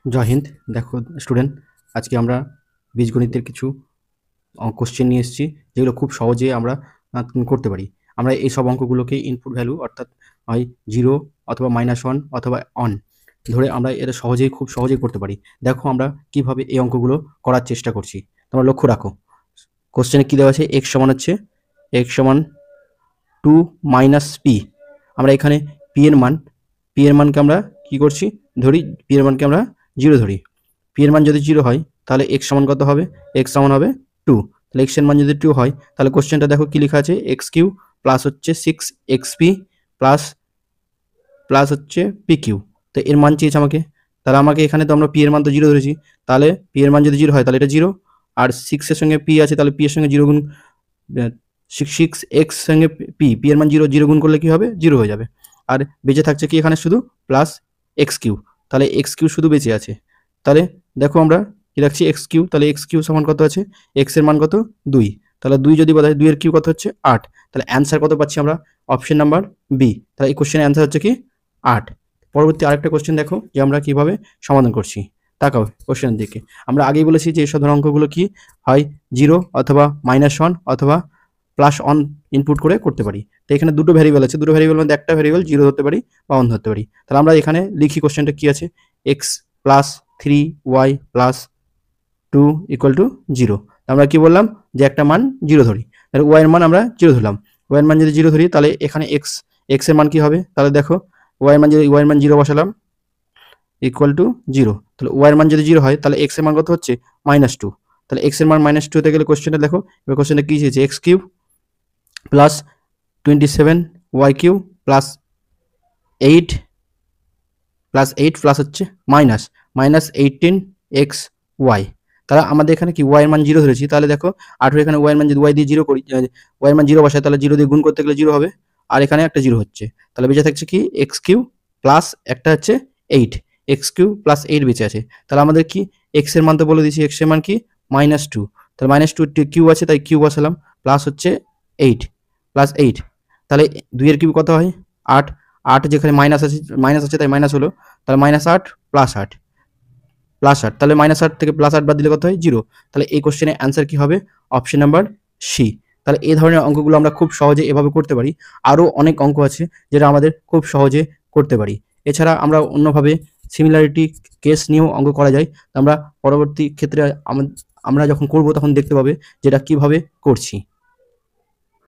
জয় হিন্দ। দেখো স্টুডেন্ট, আজকে আমরা বীজগণিতের কিছু কোশ্চেন নিয়ে এসেছি, যেগুলো খুব সহজে আমরা করতে পারি। আমরা এই সব অঙ্কগুলোকে ইনপুট ভ্যালু অর্থাৎ হয় 0 অথবা -1 অথবা অন ধরে আমরা এটা সহজেই খুব সহজেই করতে পারি। দেখো আমরা কিভাবে এই অঙ্কগুলো করার চেষ্টা করছি। তোমরা লক্ষ্য রাখো, কোশ্চেনে কী দেওয়া আছে? x সমান হচ্ছে x সমান 2 - p। আমরা এখানে p এর মানকে আমরা কি করছি? ধরি p এর মানকে আমরা 0 ধরি। p এর মান যদি 0 হয় তাহলে x সমান কত হবে? x সমান হবে 2। তাহলে x এর মান যদি 2 হয় তাহলে কোশ্চেনটা দেখো কি লেখা আছে? x³ প্লাস হচ্ছে 6xp প্লাস হচ্ছে pq। তো এর মান চেয়েছে আমাকে, তাহলে আমাকে এখানে তো আমরা p এর মান তো 0 ধরেছি, তাহলে p এর মান যদি 0 হয় তাহলে এটা 0, আর 6 এর সঙ্গে p আছে তাহলে p এর সঙ্গে 0 গুণ 6x সঙ্গে p এর মান 0, 0 গুণ করলে কি হবে? 0 হয়ে যাবে। আর বেঁচে থাকছে কি এখানে? শুধু প্লাস x³। তাহলে x³ শুধু বেঁচে আছে। তাহলে দেখো আমরা কি রাখছি? x³ তাহলে x³ সমান কত আছে? x এর মান কত? 2। তাহলে 2 যদি বলা হয় 2 এর কিউ কত হচ্ছে? 8। তাহলে অ্যান্সার কত পাচ্ছি আমরা? Option number B. তাহলে এই কোশ্চেনের অ্যান্সার হচ্ছে কি? 8। পরবর্তী আরেকটা কোশ্চেন দেখো যে আমরা কিভাবে সমাধান করছি। তাকাও কোশ্চেনের দিকে। আমরা আগেই বলেছি যে এসব ধরনের অঙ্কগুলো কি হয় 0 অথবা -1 অথবা +1 ইনপুট করে করতে পারি। তো এখানে দুটো ভ্যারিয়েবল আছে, দুটো ভ্যারিয়েবলের মধ্যে একটা ভ্যারিয়েবল 0 ধরতে পারি বা 1 ধরতে পারি। তাহলে আমরা এখানে লিখি কোশ্চেনটা কি আছে? x + 3y + 2 = 0। আমরা কি বললাম? যে একটা মান 0 ধরি। তাহলে y এর মান আমরা 0 ধরলাম। y এর মান যদি 0 ধরি তাহলে এখানে x এর মান কি হবে? তাহলে দেখো y এর মান 0 বসালাম = 0। তাহলে y এর মান যদি 0 হয় তাহলে x এর মান কত হচ্ছে? -2। তাহলে x এর মান -2 হতে গেলে কোশ্চেনটা দেখো, এবার কোশ্চেনটা কি চেয়েছে? x³ plus 27 y³ plus 8 plus হচ্ছে -18 xy। তাহলে আমাদের এখানে কি y এর মান 0 ধরেছি, তাহলে দেখো 18 এখানে y এর মান যদি y দিয়ে 0 করি, y এর মান 0 বসাই তাহলে 0 দিয়ে গুণ করতে গেলে 0 হবে, আর এখানে একটা 0 হচ্ছে। তাহলে বেঁচে থাকছে কি? x³ প্লাস একটা হচ্ছে 8, x³ প্লাস 8 বেঁচে আছে। তাহলে আমাদের কি x এর মান তো বলে দিয়েছি, x এর মান কি? -2। তাহলে -2 কিউ আছে তাই কিউ বসালাম, প্লাস হচ্ছে 8 প্লাস 8। তাহলে 2 এর কিউ কত হয়? 8। 8 যেখানে মাইনাস আছে তাই মাইনাস হলো। তাহলে -8 প্লাস 8 তাহলে -8 থেকে +8 বাদ দিলে কত হয়? 0। তাহলে এই কোশ্চেনের অ্যান্সার কি হবে? Option number C. তাহলে এই ধরনের অঙ্কগুলো আমরা খুব সহজে এভাবে করতে পারি। আরও অনেক অঙ্ক আছে যেটা আমাদের খুব সহজে করতে পারি। এছাড়া আমরা অন্যভাবে সিমিলারিটি কেস নিয়েও অঙ্ক করা যায়। আমরা পরবর্তী ক্ষেত্রে আমরা যখন করব তখন দেখতে পাবে যেটা কিভাবে করছি।